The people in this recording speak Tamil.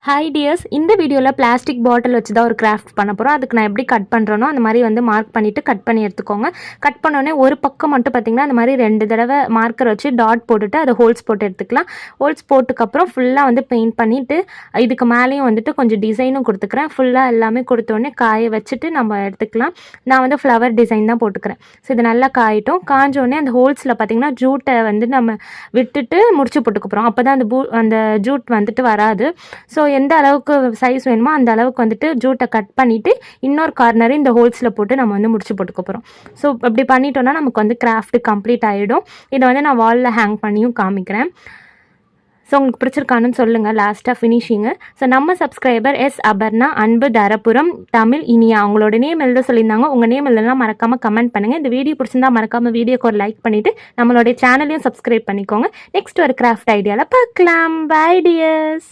ஹாய் டியர்ஸ், இந்த வீடியோவில் பிளாஸ்டிக் பாட்டில் வச்சு தான் ஒரு கிராஃப்ட் பண்ண போகிறோம். அதுக்கு நான் எப்படி கட் பண்ணுறேனோ அந்த மாதிரி வந்து மார்க் பண்ணிவிட்டு கட் பண்ணி எடுத்துக்கோங்க. கட் பண்ணோடனே ஒரு பக்கம் மட்டும் பார்த்திங்கன்னா அந்த மாதிரி 2 தடவை மார்க்கர் வச்சு டாட் போட்டுட்டு அதை ஹோல்ஸ் போட்டு எடுத்துக்கலாம். ஹோல்ஸ் போட்டுக்கப்புறம் ஃபுல்லாக வந்து பெயிண்ட் பண்ணிவிட்டு இதுக்கு மேலேயும் வந்துட்டு கொஞ்சம் டிசைனும் கொடுத்துக்கிறேன். ஃபுல்லாக எல்லாமே கொடுத்தோடனே காய வச்சுட்டு நம்ம எடுத்துக்கலாம். நான் வந்து ஃப்ளவர் டிசைன் தான் போட்டுக்கிறேன். ஸோ இது நல்லா காயிட்டும். காஞ்சோடனே அந்த ஹோல்ஸில் பார்த்திங்கன்னா ஜூட்டை வந்து நம்ம விட்டுட்டு முடிச்சு போட்டுக்க போகிறோம். அப்போ தான் அந்த ஜூட் வந்துட்டு வராது. ஸோ எந்த அளவுக்கு சைஸ் வேணுமோ அந்த அளவுக்கு வந்துட்டு ஜூட்டை கட் பண்ணிவிட்டு இன்னொரு கார்னரு இந்த ஹோல்ஸில் போட்டு நம்ம வந்து முடிச்சு போட்டுக்க போகிறோம். ஸோ அப்படி பண்ணிட்டோன்னா நமக்கு வந்து கிராஃப்ட் கம்ப்ளீட் ஆகிடும். இதை வந்து நான் வாலில் ஹேங் பண்ணியும் காமிக்கிறேன். ஸோ உங்களுக்கு பிடிச்சிருக்கானுன்னு சொல்லுங்கள் லாஸ்ட்டாக ஃபினிஷிங்கு. ஸோ நம்ம சப்ஸ்கிரைபர் எஸ் அபர்ணா அன்பு தரப்புரம் தமிழ் இனியா அவங்களோட நேம் எழுத சொல்லியிருந்தாங்க. உங்கள் நேம் எழுதலாம் மறக்காமல் கமெண்ட் பண்ணுங்கள். இந்த வீடியோ பிடிச்சிருந்தா மறக்காமல் வீடியோக்கு ஒரு லைக் பண்ணிவிட்டு நம்மளுடைய சேனலையும் சப்ஸ்கிரைப் பண்ணிக்கோங்க. நெக்ஸ்ட் ஒரு கிராஃப்ட் ஐடியாவில் பார்க்கலாம். Bye tears.